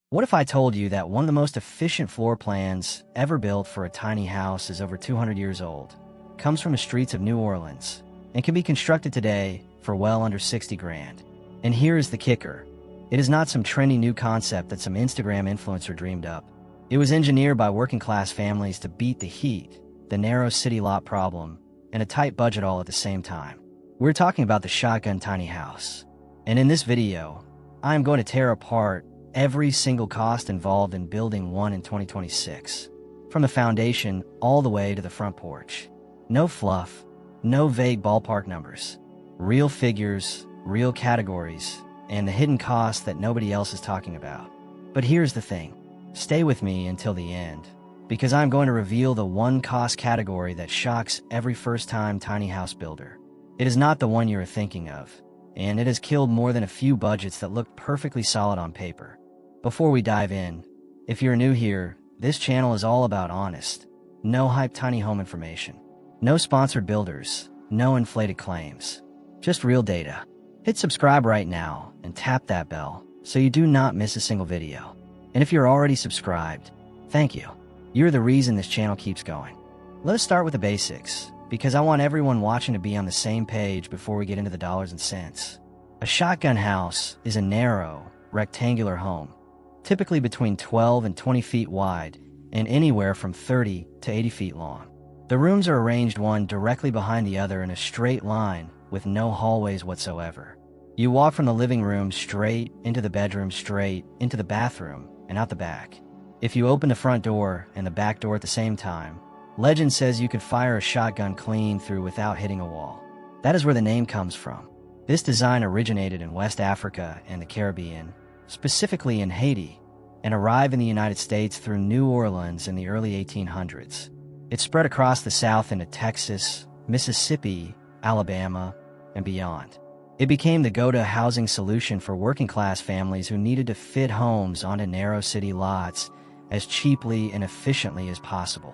What if I told you that one of the most efficient floor plans ever built for a tiny house is over 200 years old, comes from the streets of New Orleans, and can be constructed today for well under 60 grand? And here is the kicker. It is not some trendy new concept that some Instagram influencer dreamed up. It was engineered by working-class families to beat the heat, the narrow city lot problem, and a tight budget all at the same time. We're talking about the shotgun tiny house. And in this video, I am going to tear apart every single cost involved in building one in 2026. From the foundation all the way to the front porch. No fluff, no vague ballpark numbers. Real figures, real categories, and the hidden costs that nobody else is talking about. But here's the thing. Stay with me until the end, because I'm going to reveal the one cost category that shocks every first-time tiny house builder. It is not the one you're thinking of, and it has killed more than a few budgets that looked perfectly solid on paper. Before we dive in, if you're new here, this channel is all about honest, no hype tiny home information. No sponsored builders, no inflated claims. Just real data. Hit subscribe right now and tap that bell so you do not miss a single video. And if you're already subscribed, thank you. You're the reason this channel keeps going. Let us start with the basics, because I want everyone watching to be on the same page before we get into the dollars and cents. A shotgun house is a narrow, rectangular home, typically between 12 and 20 feet wide and anywhere from 30 to 80 feet long. The rooms are arranged one directly behind the other in a straight line with no hallways whatsoever. You walk from the living room straight into the bedroom, straight into the bathroom, and out the back. If you open the front door and the back door at the same time, legend says you could fire a shotgun clean through without hitting a wall. That is where the name comes from. This design originated in West Africa and the Caribbean, specifically in Haiti, and arrived in the United States through New Orleans in the early 1800s. It spread across the South into Texas, Mississippi, Alabama, and beyond. It became the go-to housing solution for working-class families who needed to fit homes onto narrow city lots as cheaply and efficiently as possible.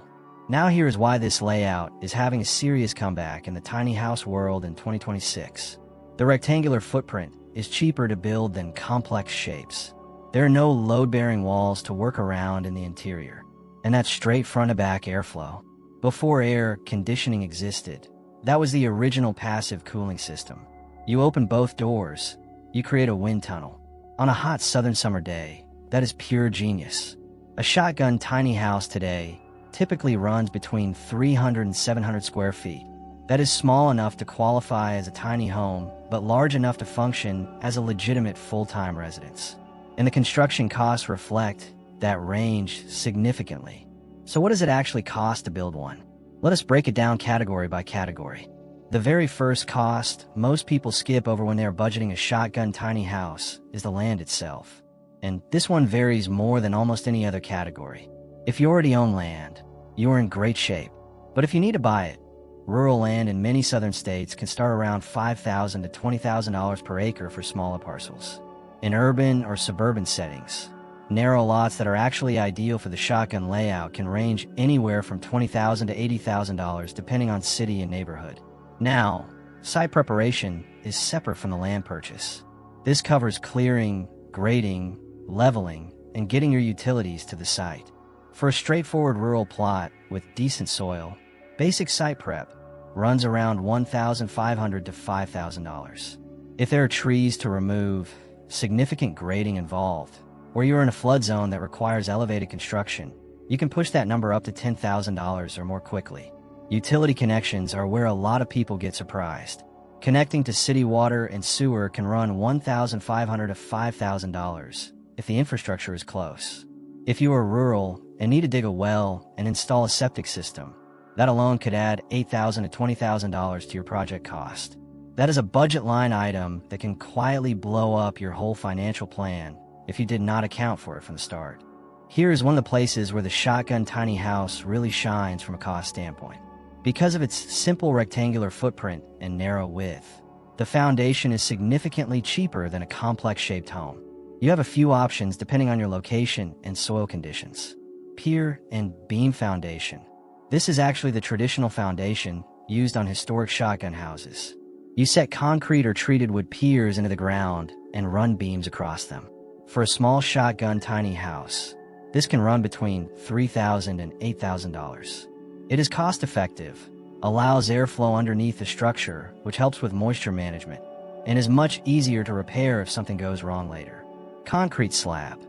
Now here is why this layout is having a serious comeback in the tiny house world in 2026. The rectangular footprint is cheaper to build than complex shapes. There are no load-bearing walls to work around in the interior, and that's straight front-to-back airflow. Before air conditioning existed, that was the original passive cooling system. You open both doors, you create a wind tunnel. On a hot southern summer day, that is pure genius. A shotgun tiny house today typically runs between 300 and 700 square feet. That is small enough to qualify as a tiny home, but large enough to function as a legitimate full-time residence. And the construction costs reflect that range significantly. So what does it actually cost to build one? Let us break it down category by category. The very first cost most people skip over when they're budgeting a shotgun tiny house is the land itself. And this one varies more than almost any other category. If you already own land, you are in great shape. But if you need to buy it, rural land in many southern states can start around $5,000 to $20,000 per acre for smaller parcels. In urban or suburban settings, narrow lots that are actually ideal for the shotgun layout can range anywhere from $20,000 to $80,000 depending on city and neighborhood. Now, site preparation is separate from the land purchase. This covers clearing, grading, leveling, and getting your utilities to the site. For a straightforward rural plot with decent soil, basic site prep runs around $1,500 to $5,000. If there are trees to remove, significant grading involved, or you're in a flood zone that requires elevated construction, you can push that number up to $10,000 or more quickly. Utility connections are where a lot of people get surprised. Connecting to city water and sewer can run $1,500 to $5,000 if the infrastructure is close. If you are rural and need to dig a well and install a septic system, that alone could add $8,000 to $20,000 to your project cost. That is a budget line item that can quietly blow up your whole financial plan if you did not account for it from the start. Here is one of the places where the shotgun tiny house really shines from a cost standpoint. Because of its simple rectangular footprint and narrow width, the foundation is significantly cheaper than a complex-shaped home. You have a few options depending on your location and soil conditions. Pier and beam foundation. This is actually the traditional foundation used on historic shotgun houses. You set concrete or treated wood piers into the ground and run beams across them. For a small shotgun tiny house, this can run between $3,000 and $8,000. It is cost-effective, allows airflow underneath the structure, which helps with moisture management, and is much easier to repair if something goes wrong later. Concrete slab.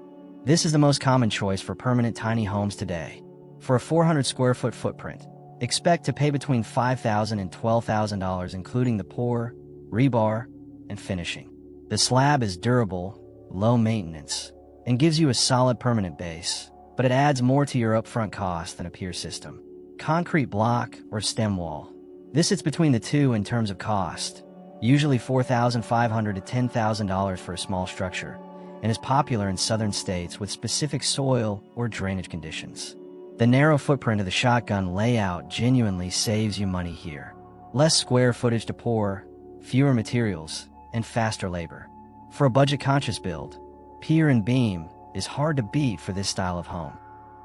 This is the most common choice for permanent tiny homes today. For a 400 square foot footprint, expect to pay between $5,000 and $12,000 including the pour, rebar, and finishing. The slab is durable, low maintenance, and gives you a solid permanent base, but it adds more to your upfront cost than a pier system. Concrete block or stem wall. This sits between the two in terms of cost, usually $4,500 to $10,000 for a small structure, and is popular in southern states with specific soil or drainage conditions. The narrow footprint of the shotgun layout genuinely saves you money here. Less square footage to pour, fewer materials, and faster labor. For a budget-conscious build, pier and beam is hard to beat for this style of home.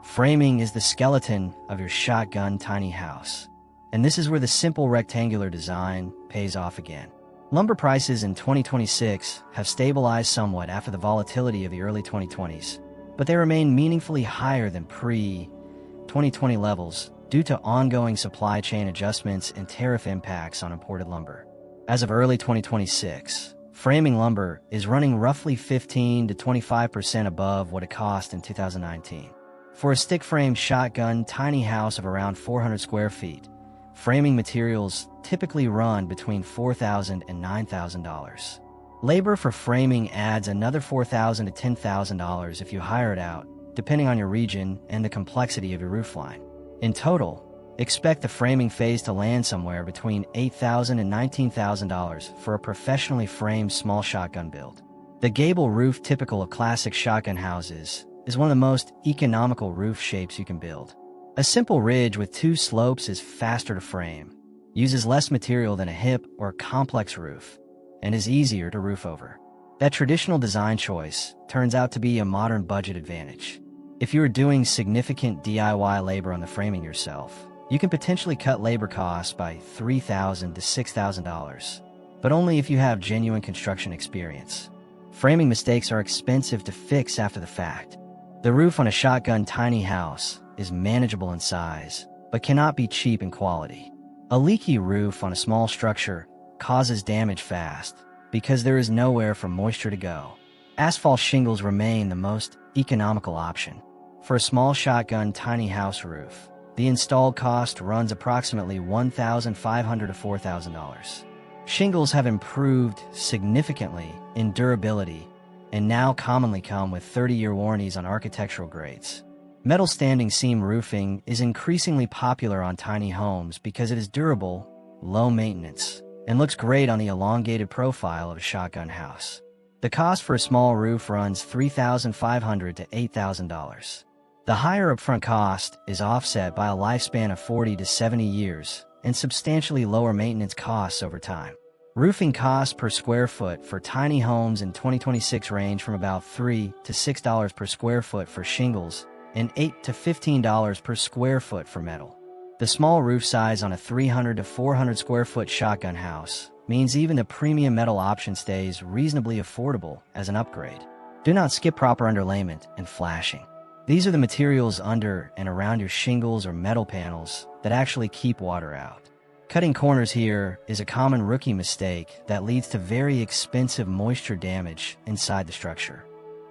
Framing is the skeleton of your shotgun tiny house, and this is where the simple rectangular design pays off again. Lumber prices in 2026 have stabilized somewhat after the volatility of the early 2020s, but they remain meaningfully higher than pre-2020 levels due to ongoing supply chain adjustments and tariff impacts on imported lumber. As of early 2026, framing lumber is running roughly 15 to 25% above what it cost in 2019. For a stick-frame shotgun tiny house of around 400 square feet, framing materials typically run between $4,000 and $9,000. Labor for framing adds another $4,000 to $10,000 if you hire it out, depending on your region and the complexity of your roofline. In total, expect the framing phase to land somewhere between $8,000 and $19,000 for a professionally framed small shotgun build. The gable roof, typical of classic shotgun houses, is one of the most economical roof shapes you can build. A simple ridge with two slopes is faster to frame, uses less material than a hip or complex roof, and is easier to roof over. That traditional design choice turns out to be a modern budget advantage. If you are doing significant DIY labor on the framing yourself, you can potentially cut labor costs by $3,000 to $6,000, but only if you have genuine construction experience. Framing mistakes are expensive to fix after the fact. The roof on a shotgun tiny house is manageable in size, but cannot be cheap in quality. A leaky roof on a small structure causes damage fast because there is nowhere for moisture to go. Asphalt shingles remain the most economical option. For a small shotgun tiny house roof, the installed cost runs approximately $1,500 to $4,000. Shingles have improved significantly in durability and now commonly come with 30-year warranties on architectural grades. Metal standing seam roofing is increasingly popular on tiny homes because it is durable, low maintenance, and looks great on the elongated profile of a shotgun house. The cost for a small roof runs $3,500 to $8,000. The higher upfront cost is offset by a lifespan of 40 to 70 years and substantially lower maintenance costs over time. Roofing costs per square foot for tiny homes in 2026 range from about $3 to $6 per square foot for shingles and $8 to $15 per square foot for metal. The small roof size on a 300 to 400 square foot shotgun house means even the premium metal option stays reasonably affordable as an upgrade. Do not skip proper underlayment and flashing. These are the materials under and around your shingles or metal panels that actually keep water out. Cutting corners here is a common rookie mistake that leads to very expensive moisture damage inside the structure.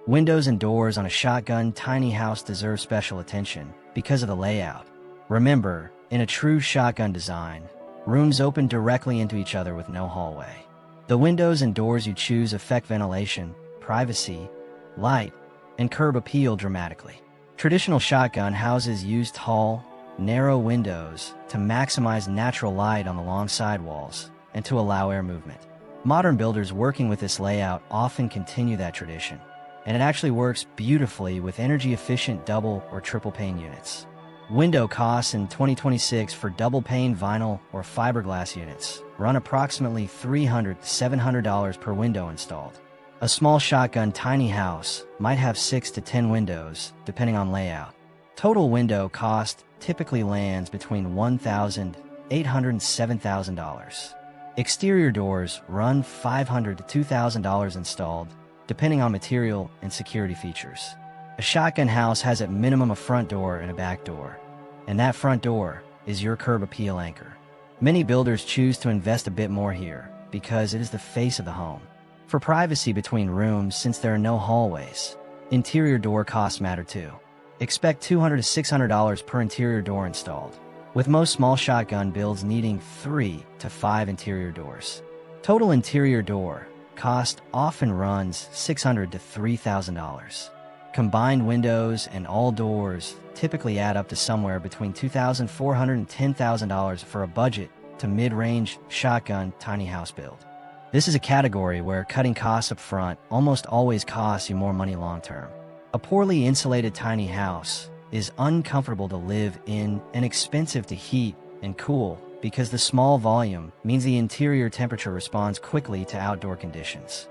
Windows and doors on a shotgun tiny house deserve special attention because of the layout. Remember, in a true shotgun design, rooms open directly into each other with no hallway. The windows and doors you choose affect ventilation, privacy, light, and curb appeal dramatically. Traditional shotgun houses use tall, narrow windows to maximize natural light on the long sidewalls and to allow air movement. Modern builders working with this layout often continue that tradition, and it actually works beautifully with energy-efficient double or triple pane units. Window costs in 2026 for double pane vinyl or fiberglass units run approximately $300 to $700 per window installed. A small shotgun tiny house might have 6 to 10 windows, depending on layout. Total window cost typically lands between $1,800 and $7,000. Exterior doors run $500 to $2,000 installed, depending on material and security features. A shotgun house has at minimum a front door and a back door, and that front door is your curb appeal anchor. Many builders choose to invest a bit more here because it is the face of the home. For privacy between rooms, since there are no hallways, interior door costs matter too. Expect $200 to $600 per interior door installed, with most small shotgun builds needing 3 to 5 interior doors. Total interior door cost often runs $600 to $3,000. Combined windows and all doors typically add up to somewhere between $2,400 and $10,000 for a budget to mid-range shotgun tiny house build. This is a category where cutting costs up front almost always costs you more money long term. A poorly insulated tiny house is uncomfortable to live in and expensive to heat and cool because the small volume means the interior temperature responds quickly to outdoor conditions.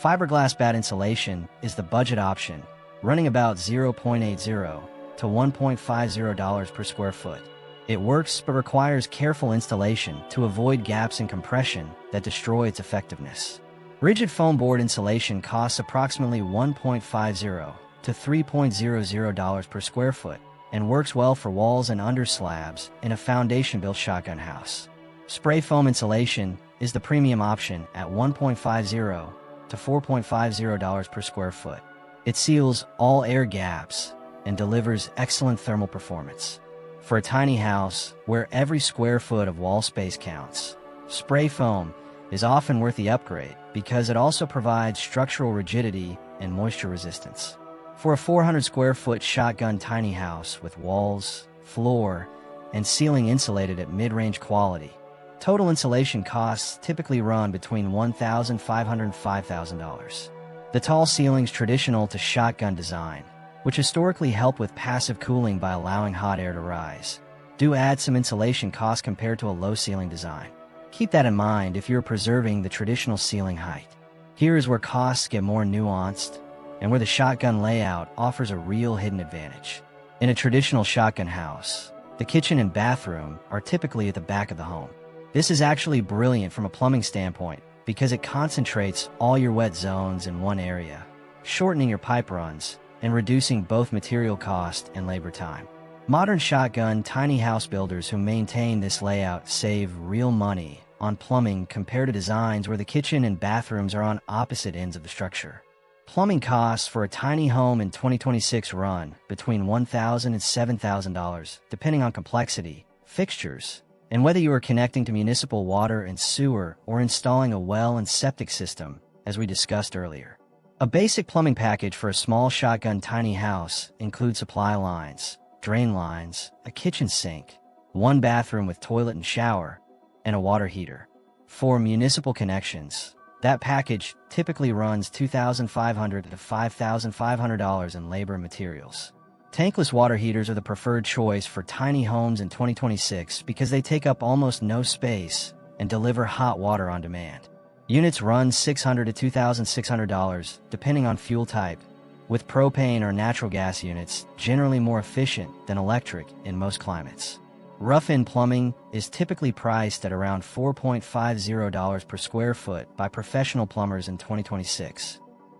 Fiberglass bat insulation is the budget option, running about $0.80 to $1.50 per square foot. It works but requires careful installation to avoid gaps in compression that destroy its effectiveness. Rigid foam board insulation costs approximately $1.50 to $3.00 per square foot and works well for walls and under slabs in a foundation-built shotgun house. Spray foam insulation is the premium option at $1.50 to $4.50 per square foot. It seals all air gaps and delivers excellent thermal performance. For a tiny house where every square foot of wall space counts, spray foam is often worth the upgrade because it also provides structural rigidity and moisture resistance. For a 400 square foot shotgun tiny house with walls, floor, and ceiling insulated at mid-range quality, total insulation costs typically run between $1,500 and $5,000. The tall ceilings traditional to shotgun design, which historically help with passive cooling by allowing hot air to rise, do add some insulation costs compared to a low ceiling design. Keep that in mind if you're preserving the traditional ceiling height. Here is where costs get more nuanced and where the shotgun layout offers a real hidden advantage. In a traditional shotgun house, the kitchen and bathroom are typically at the back of the home. This is actually brilliant from a plumbing standpoint because it concentrates all your wet zones in one area, shortening your pipe runs and reducing both material cost and labor time. Modern shotgun tiny house builders who maintain this layout save real money on plumbing compared to designs where the kitchen and bathrooms are on opposite ends of the structure. Plumbing costs for a tiny home in 2026 run between $1,000 and $7,000, depending on complexity, fixtures, and whether you are connecting to municipal water and sewer or installing a well and septic system, as we discussed earlier. A basic plumbing package for a small shotgun tiny house includes supply lines, drain lines, a kitchen sink, one bathroom with toilet and shower, and a water heater. For municipal connections, that package typically runs $2,500 to $5,500 in labor and materials. Tankless water heaters are the preferred choice for tiny homes in 2026 because they take up almost no space and deliver hot water on demand. Units run $600 to $2,600 depending on fuel type, with propane or natural gas units generally more efficient than electric in most climates. Rough-in plumbing is typically priced at around $4.50 per square foot by professional plumbers in 2026.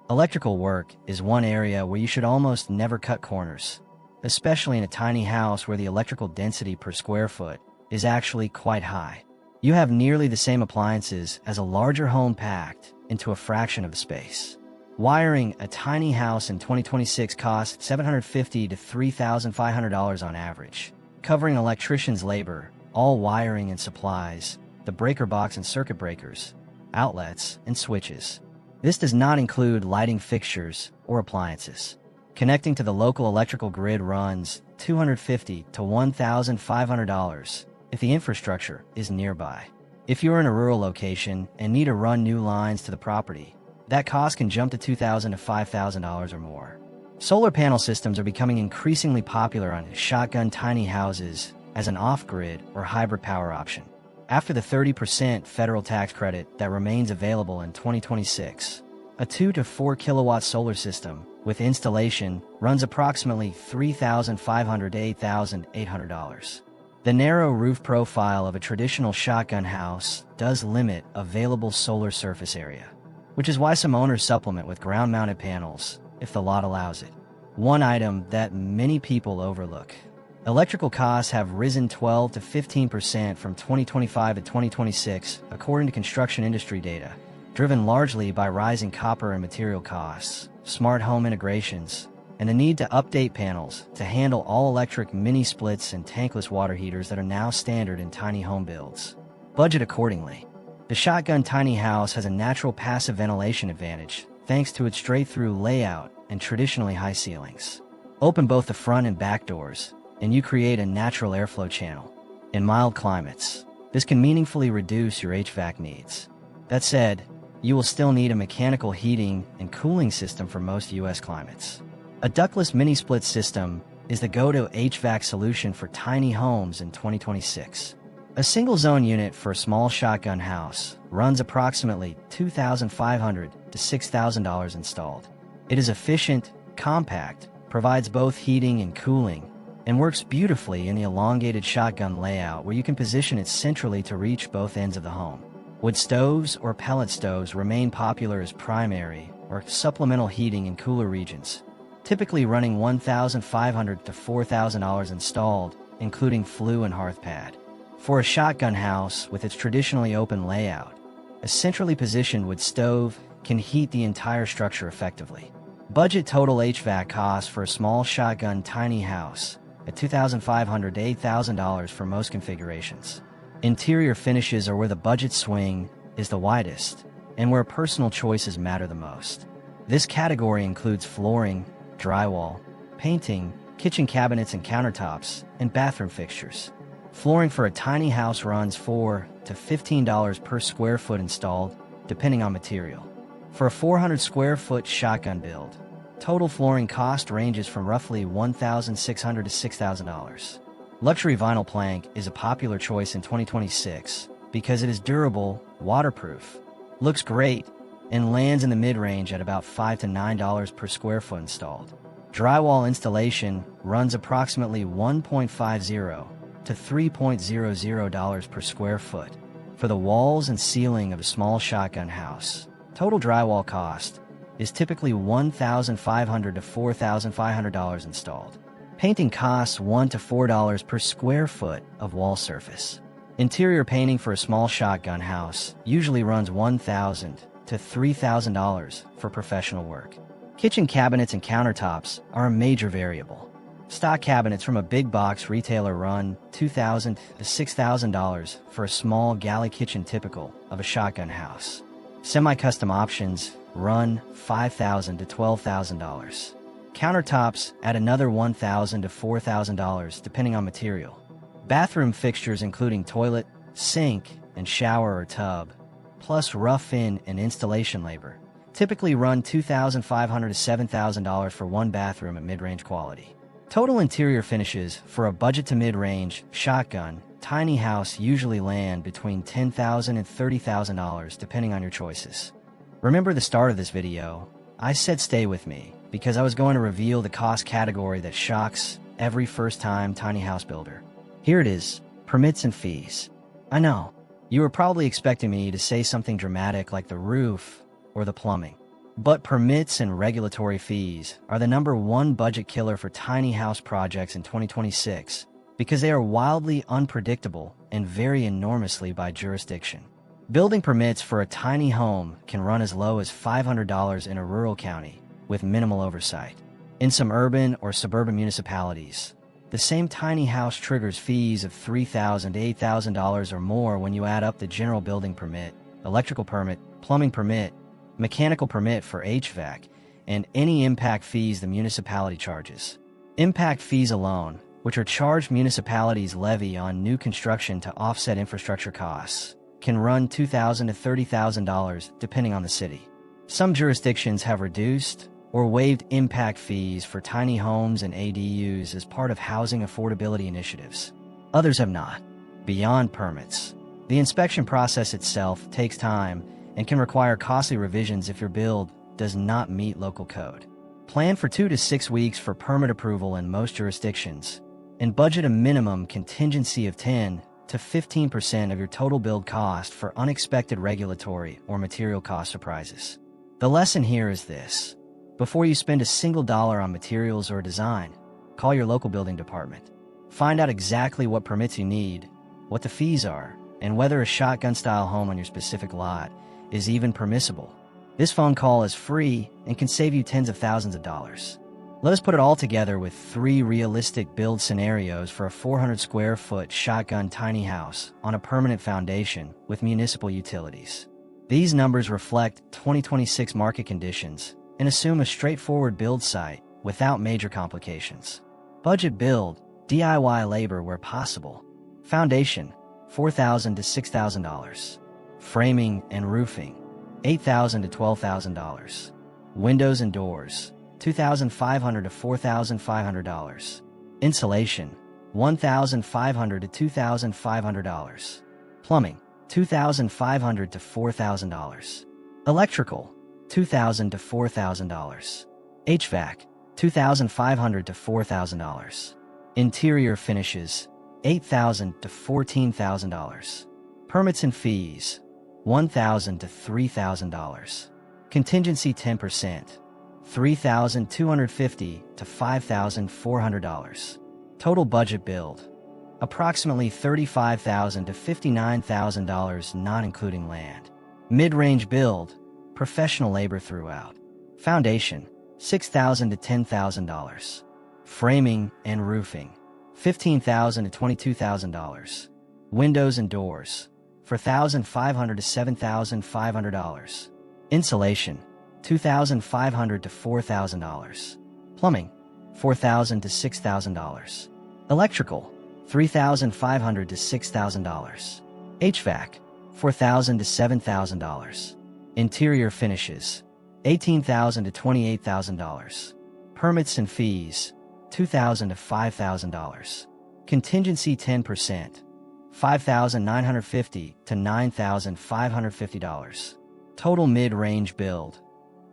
Electrical work is one area where you should almost never cut corners, especially in a tiny house where the electrical density per square foot is actually quite high. You have nearly the same appliances as a larger home packed into a fraction of the space. Wiring a tiny house in 2026 costs $750 to $3,500 on average, covering electrician's labor, all wiring and supplies, the breaker box and circuit breakers, outlets, and switches. This does not include lighting fixtures or appliances. Connecting to the local electrical grid runs $250 to $1,500 if the infrastructure is nearby. If you're in a rural location and need to run new lines to the property, that cost can jump to $2,000 to $5,000 or more. Solar panel systems are becoming increasingly popular on shotgun tiny houses as an off-grid or hybrid power option. After the 30% federal tax credit that remains available in 2026, a 2 to 4 kilowatt solar system with installation runs approximately $3,500 to $8,800. The narrow roof profile of a traditional shotgun house does limit available solar surface area. which is why some owners supplement with ground-mounted panels if the lot allows it. One item that many people overlook. Electrical costs have risen 12 to 15% from 2025 to 2026, according to construction industry data, driven largely by rising copper and material costs, smart home integrations, and the need to update panels to handle all-electric mini-splits and tankless water heaters that are now standard in tiny home builds. Budget accordingly. The shotgun tiny house has a natural passive ventilation advantage thanks to its straight-through layout and traditionally high ceilings. Open both the front and back doors, and you create a natural airflow channel. In mild climates, this can meaningfully reduce your HVAC needs. That said, you will still need a mechanical heating and cooling system for most U.S. climates. A ductless mini-split system is the go-to HVAC solution for tiny homes in 2026. A single-zone unit for a small shotgun house runs approximately $2,500 to $6,000 installed. It is efficient, compact, provides both heating and cooling, and works beautifully in the elongated shotgun layout where you can position it centrally to reach both ends of the home. Wood stoves or pellet stoves remain popular as primary or supplemental heating in cooler regions, typically running $1,500 to $4,000 installed, including flue and hearth pad. For a shotgun house with its traditionally open layout, a centrally positioned wood stove can heat the entire structure effectively. Budget total HVAC costs for a small shotgun tiny house at $2,500 to $8,000 for most configurations. Interior finishes are where the budget swing is the widest and where personal choices matter the most. This category includes flooring, drywall, painting, kitchen cabinets and countertops, and bathroom fixtures. Flooring for a tiny house runs $4 to $15 per square foot installed, depending on material. For a 400 square foot shotgun build, total flooring cost ranges from roughly $1,600 to $6,000. Luxury vinyl plank is a popular choice in 2026 because it is durable, waterproof, looks great, and lands in the mid-range at about $5 to $9 per square foot installed. Drywall installation runs approximately $1.50 to $3.00 per square foot. For the walls and ceiling of a small shotgun house, total drywall cost is typically $1,500 to $4,500 installed. Painting costs $1 to $4 per square foot of wall surface. Interior painting for a small shotgun house usually runs $1,000 to $3,000 for professional work. Kitchen cabinets and countertops are a major variable. Stock cabinets from a big box retailer run $2,000 to $6,000 for a small galley kitchen typical of a shotgun house. Semi-custom options run $5,000 to $12,000. Countertops add another $1,000 to $4,000 depending on material. Bathroom fixtures including toilet, sink, and shower or tub, plus rough-in and installation labor, typically run $2,500 to $7,000 for one bathroom at mid-range quality. Total interior finishes for a budget to mid-range shotgun tiny house usually land between $10,000 and $30,000 depending on your choices. Remember the start of this video, I said stay with me because I was going to reveal the cost category that shocks every first-time tiny house builder. Here it is, permits and fees. I know, you were probably expecting me to say something dramatic like the roof or the plumbing. But permits and regulatory fees are the #1 budget killer for tiny house projects in 2026 because they are wildly unpredictable and vary enormously by jurisdiction. Building permits for a tiny home can run as low as $500 in a rural county with minimal oversight. In some urban or suburban municipalities, the same tiny house triggers fees of $3,000 to $8,000 or more when you add up the general building permit, electrical permit, plumbing permit, mechanical permit for HVAC, and any impact fees the municipality charges. Impact fees alone, which are charged municipalities levy on new construction to offset infrastructure costs, can run $2,000 to $30,000 depending on the city. Some jurisdictions have reduced or waived impact fees for tiny homes and ADUs as part of housing affordability initiatives. Others have not. Beyond permits, the inspection process itself takes time and can require costly revisions if your build does not meet local code. Plan for 2 to 6 weeks for permit approval in most jurisdictions, and budget a minimum contingency of 10 to 15% of your total build cost for unexpected regulatory or material cost surprises. The lesson here is this: before you spend a single dollar on materials or design, call your local building department. Find out exactly what permits you need, what the fees are, and whether a shotgun-style home on your specific lot is even permissible. This phone call is free and can save you tens of thousands of dollars. Let us put it all together with 3 realistic build scenarios for a 400 square foot shotgun tiny house on a permanent foundation with municipal utilities. These numbers reflect 2026 market conditions and assume a straightforward build site without major complications. Budget build, DIY labor where possible. Foundation, $4,000 to $6,000. Framing and roofing, $8,000 to $12,000. Windows and doors, $2,500 to $4,500. Insulation, $1,500 to $2,500. Plumbing, $2,500 to $4,000. Electrical, $2,000 to $4,000. HVAC, $2,500 to $4,000. Interior finishes, $8,000 to $14,000. Permits and fees, $1,000 to $3,000. Contingency 10%, $3,250 to $5,400. Total budget build, approximately $35,000 to $59,000 not including land. Mid-range build, professional labor throughout. Foundation, $6,000 to $10,000. Framing and roofing, $15,000 to $22,000. Windows and doors, $4,500 to $7,500. Insulation, $2,500 to $4,000. Plumbing, $4,000 to $6,000. Electrical, $3,500 to $6,000. HVAC, $4,000 to $7,000. Interior finishes, $18,000 to $28,000. Permits and fees, $2,000 to $5,000. Contingency 10%, $5,950 to $9,550. Total mid-range build,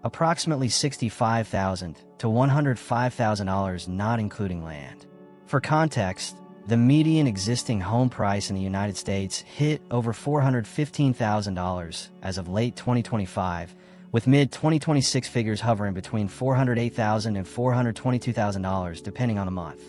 approximately $65,000 to $105,000 not including land. For context, the median existing home price in the United States hit over $415,000 as of late 2025, with mid-2026 figures hovering between $408,000 and $422,000 depending on the month.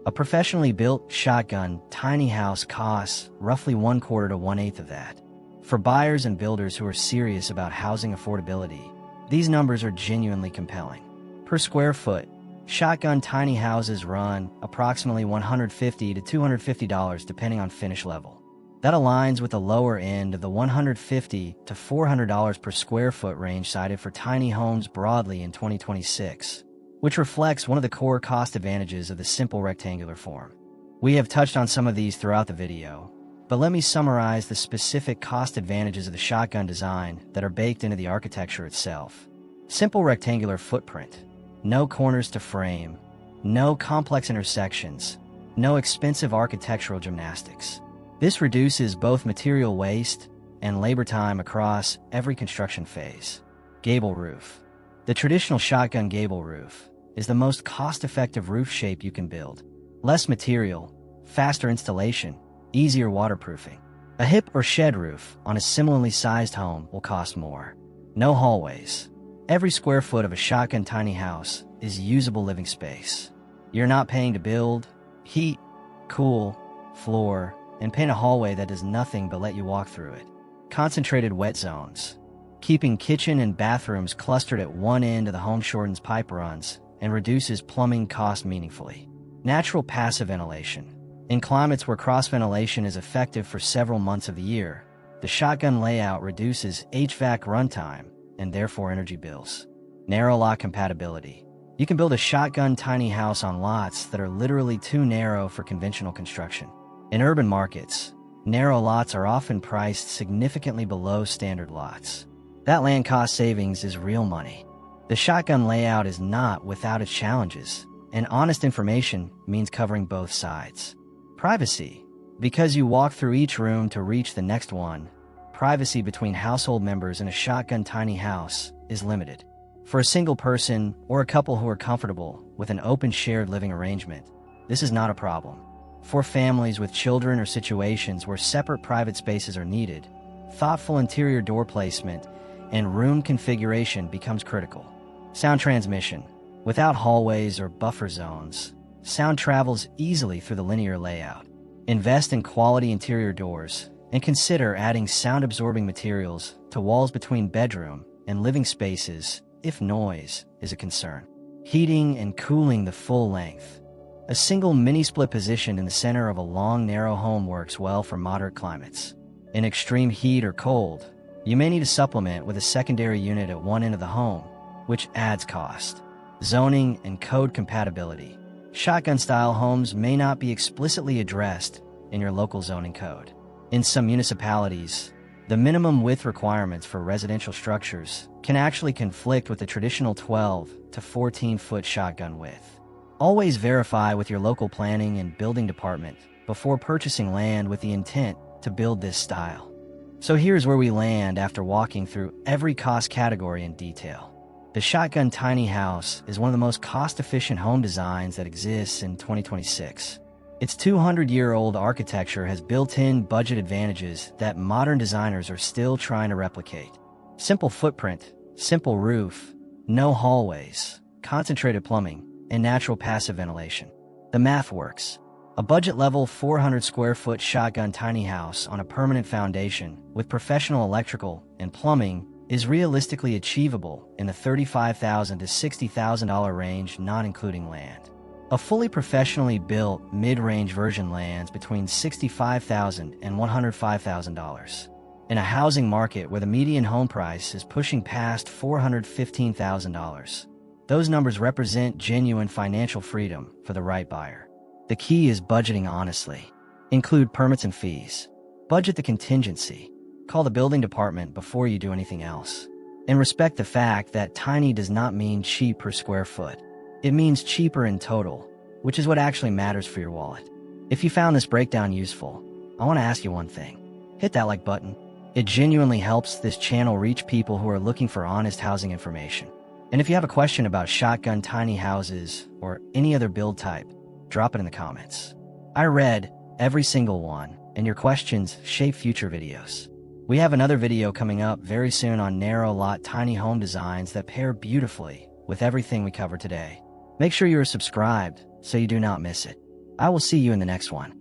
A professionally built shotgun tiny house costs roughly 1/4 to 1/8 of that. For buyers and builders who are serious about housing affordability, these numbers are genuinely compelling. Per square foot, shotgun tiny houses run approximately $150 to $250 depending on finish level. That aligns with the lower end of the $150 to $400 per square foot range cited for tiny homes broadly in 2026, which reflects one of the core cost advantages of the simple rectangular form. We have touched on some of these throughout the video, but let me summarize the specific cost advantages of the shotgun design that are baked into the architecture itself. Simple rectangular footprint, no corners to frame, no complex intersections, no expensive architectural gymnastics. This reduces both material waste and labor time across every construction phase. Gable roof. The traditional shotgun gable roof is the most cost-effective roof shape you can build. Less material, faster installation, easier waterproofing. A hip or shed roof on a similarly sized home will cost more. No hallways. Every square foot of a shotgun tiny house is usable living space. You're not paying to build, heat, cool, floor, and paint a hallway that does nothing but let you walk through it. Concentrated wet zones. Keeping kitchen and bathrooms clustered at one end of the home shortens pipe runs and reduces plumbing costs meaningfully. Natural passive ventilation. In climates where cross-ventilation is effective for several months of the year, the shotgun layout reduces HVAC runtime and therefore energy bills. Narrow lot compatibility. You can build a shotgun tiny house on lots that are literally too narrow for conventional construction. In urban markets, narrow lots are often priced significantly below standard lots. That land cost savings is real money. The shotgun layout is not without its challenges, and honest information means covering both sides. Privacy. Because you walk through each room to reach the next one, privacy between household members in a shotgun tiny house is limited. For a single person or a couple who are comfortable with an open shared living arrangement, this is not a problem. For families with children or situations where separate private spaces are needed, thoughtful interior door placement and room configuration becomes critical. Sound transmission. Without hallways or buffer zones, sound travels easily through the linear layout. Invest in quality interior doors and consider adding sound-absorbing materials to walls between bedroom and living spaces if noise is a concern. Heating and cooling the full length. A single mini-split position in the center of a long, narrow home works well for moderate climates. In extreme heat or cold, you may need to supplement with a secondary unit at one end of the home, which adds cost. Zoning and code compatibility. Shotgun-style homes may not be explicitly addressed in your local zoning code. In some municipalities, the minimum width requirements for residential structures can actually conflict with the traditional 12 to 14-foot shotgun width. Always verify with your local planning and building department before purchasing land with the intent to build this style. So here's where we land after walking through every cost category in detail. The shotgun tiny house is one of the most cost-efficient home designs that exists in 2026. Its 200-year-old architecture has built-in budget advantages that modern designers are still trying to replicate. Simple footprint, simple roof, no hallways, concentrated plumbing, and natural passive ventilation. The math works. A budget-level 400-square-foot shotgun tiny house on a permanent foundation with professional electrical and plumbing is realistically achievable in the $35,000 to $60,000 range, not including land. A fully professionally built mid-range version lands between $65,000 and $105,000. In a housing market where the median home price is pushing past $415,000, those numbers represent genuine financial freedom for the right buyer. The key is budgeting honestly. Include permits and fees. Budget the contingency. Call the building department before you do anything else. And respect the fact that tiny does not mean cheap per square foot. It means cheaper in total, which is what actually matters for your wallet. If you found this breakdown useful, I want to ask you one thing. Hit that like button. It genuinely helps this channel reach people who are looking for honest housing information. And if you have a question about shotgun tiny houses or any other build type, drop it in the comments. I read every single one, and your questions shape future videos. We have another video coming up very soon on narrow lot tiny home designs that pair beautifully with everything we covered today. Make sure you are subscribed so you do not miss it. I will see you in the next one.